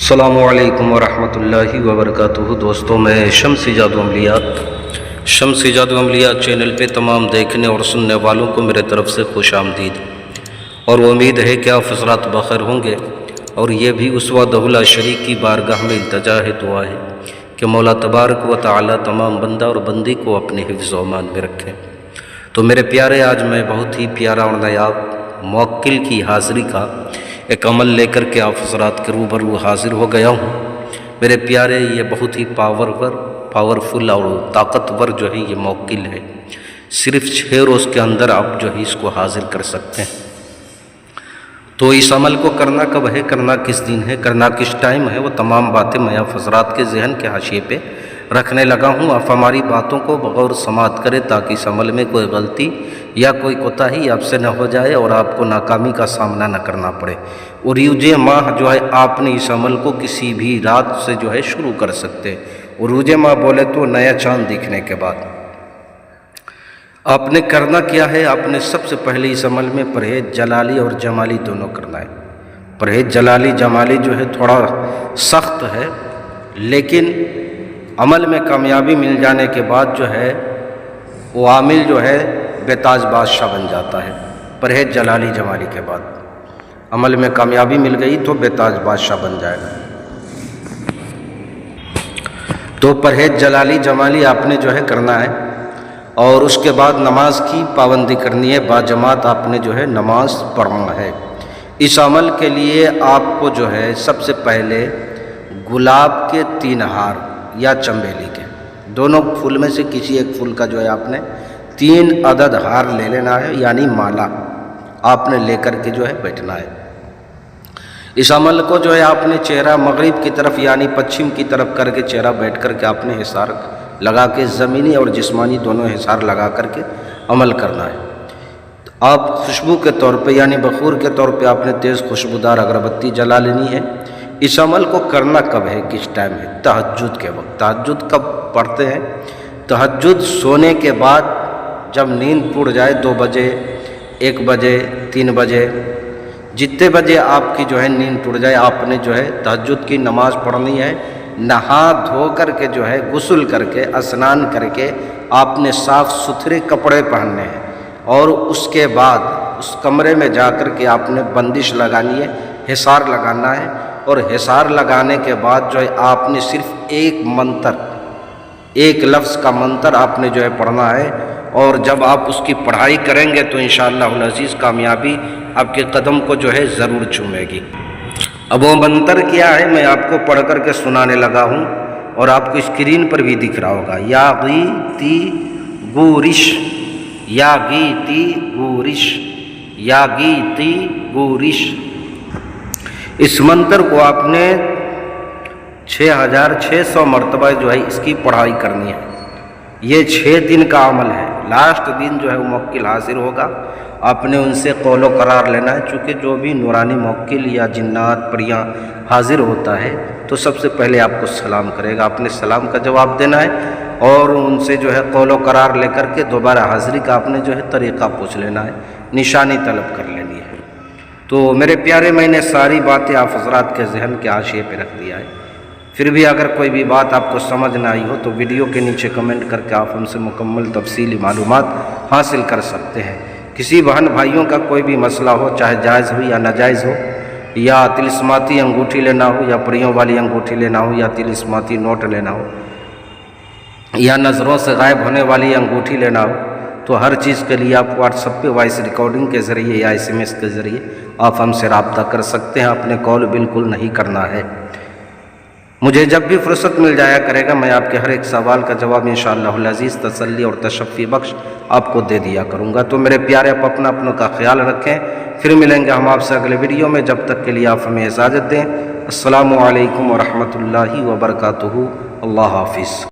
السلام علیکم ورحمۃ اللہ وبرکاتہ۔ دوستوں، میں شمسی جادو عملیات چینل پہ تمام دیکھنے اور سننے والوں کو میرے طرف سے خوش آمدید، اور امید ہے کہ آپ حضرات بخیر ہوں گے۔ اور یہ بھی اس وحدہ شریک کی بارگاہ میں التجا ہے، دعا ہے کہ مولا تبارک و تعالی تمام بندہ اور بندی کو اپنے حفظ و امان میں رکھیں۔ تو میرے پیارے، آج میں بہت ہی پیارا اور نایاب موکل کی حاضری کا ایک عمل لے کر کے آپ حضرات کے روبرو حاضر ہو گیا ہوں۔ میرے پیارے، یہ بہت ہی پاورفل اور طاقتور جو ہے یہ موکل ہے۔ صرف 6 روز کے اندر آپ جو ہے اس کو حاضر کر سکتے ہیں۔ تو اس عمل کو کرنا کب ہے، کرنا کس دن ہے، کرنا کس ٹائم ہے، وہ تمام باتیں میں آپ حضرات کے ذہن کے حاشیے پہ رکھنے لگا ہوں۔ آپ ہماری باتوں کو بغور سماعت کریں تاکہ اس عمل میں کوئی غلطی یا کوئی کوتاہی آپ سے نہ ہو جائے اور آپ کو ناکامی کا سامنا نہ کرنا پڑے۔ اور عروج ماہ جو ہے آپ نے اس عمل کو کسی بھی رات سے جو ہے شروع کر سکتے۔ عروج ماہ بولے تو نیا چاند دکھنے کے بعد آپ نے کرنا کیا ہے، آپ نے سب سے پہلے اس عمل میں پرہیز جلالی اور جمالی دونوں کرنا ہے۔ پرہیز جلالی جمالی جو ہے تھوڑا سخت ہے، لیکن عمل میں کامیابی مل جانے کے بعد جو ہے وہ عامل جو ہے بے تاج بادشاہ بن جاتا ہے۔ پرہیز جلالی جمالی کے بعد عمل میں کامیابی مل گئی تو بے تاج بادشاہ بن جائے گا۔ تو پرہیز جلالی جمالی آپ نے جو ہے کرنا ہے، اور اس کے بعد نماز کی پابندی کرنی ہے، باجماعت آپ نے جو ہے نماز پڑھنا ہے۔ اس عمل کے لیے آپ کو جو ہے سب سے پہلے گلاب کے 3 ہار یا چنبیلی کے دونوں پھول میں سے کسی ایک پھول کا جو ہے آپ نے 3 عدد ہار لے لینا ہے، یعنی مالا آپ نے لے کر کے جو ہے بیٹھنا ہے۔ اس عمل کو جو ہے آپ نے چہرہ مغرب کی طرف یعنی پچھم کی طرف کر کے چہرہ بیٹھ کر کے آپ نے حصار لگا کے زمینی اور جسمانی دونوں حصار لگا کر کے عمل کرنا ہے۔ آپ خوشبو کے طور پہ یعنی بخور کے طور پہ آپ نے تیز خوشبودار اگربتی جلا لینی ہے۔ اس عمل کو کرنا کب ہے، کس ٹائم ہے؟ تہجد کے وقت۔ تہجد کب پڑھتے ہیں؟ تہجد سونے کے بعد جب نیند ٹوٹ جائے، 2 بجے 1 بجے 3 بجے جتنے بجے آپ کی جو ہے نیند ٹوٹ جائے، آپ نے جو ہے تہجد کی نماز پڑھنی ہے۔ نہا دھو کر کے جو ہے غسل کر کے اسنان کر کے آپ نے صاف ستھرے کپڑے پہننے ہیں، اور اس کے بعد اس کمرے میں جا کر کے آپ نے بندش لگانی ہے، حصار لگانا ہے۔ اور حصار لگانے کے بعد جو ہے آپ نے صرف ایک لفظ کا منتر آپ نے جو ہے پڑھنا ہے، اور جب آپ اس کی پڑھائی کریں گے تو انشاءاللہ العزیز کامیابی آپ کے قدم کو جو ہے ضرور چومے گی۔ اب وہ منتر کیا ہے میں آپ کو پڑھ کر کے سنانے لگا ہوں، اور آپ کو اسکرین پر بھی دکھ رہا ہوگا۔ یا گیتی گورش، یا گیتی گورش، یا گیتی گورش۔ اس منتر کو آپ نے 6600 مرتبہ جو ہے اس کی پڑھائی کرنی ہے۔ یہ 6 دن کا عمل ہے۔ لاسٹ دن جو ہے وہ موکل حاضر ہوگا، آپ نے ان سے قول و قرار لینا ہے۔ چونکہ جو بھی نورانی موکل یا جنات پریاں حاضر ہوتا ہے تو سب سے پہلے آپ کو سلام کرے گا، آپ نے سلام کا جواب دینا ہے، اور ان سے جو ہے قول و قرار لے کر کے دوبارہ حاضری کا آپ نے جو ہے طریقہ پوچھ لینا ہے، نشانی طلب کر لینی ہے۔ تو میرے پیارے، میں نے ساری باتیں آپ حضرات کے ذہن کے حاشیے پہ رکھ دیا ہے۔ پھر بھی اگر کوئی بھی بات آپ کو سمجھ نہ آئی ہو تو ویڈیو کے نیچے کمنٹ کر کے آپ ہم سے مکمل تفصیلی معلومات حاصل کر سکتے ہیں۔ کسی بہن بھائیوں کا کوئی بھی مسئلہ ہو، چاہے جائز ہو یا ناجائز ہو، یا طلسماتی انگوٹھی لینا ہو، یا پریوں والی انگوٹھی لینا ہو، یا طلسماتی نوٹ لینا ہو، یا نظروں سے غائب ہونے والی انگوٹھی لینا ہو، تو ہر چیز کے لیے آپ واٹس ایپ پہ وائس ریکارڈنگ کے ذریعے یا SMS کے ذریعے آپ ہم سے رابطہ کر سکتے ہیں۔ آپ نے کال بالکل نہیں کرنا ہے۔ مجھے جب بھی فرصت مل جایا کرے گا میں آپ کے ہر ایک سوال کا جواب انشاءاللہ العزیز تسلی اور تشفی بخش آپ کو دے دیا کروں گا۔ تو میرے پیارے، آپ اپنوں کا خیال رکھیں۔ پھر ملیں گے ہم آپ سے اگلے ویڈیو میں، جب تک کے لیے آپ ہمیں اجازت دیں۔ السلام علیکم ورحمۃ اللہ وبرکاتہ۔ اللہ حافظ۔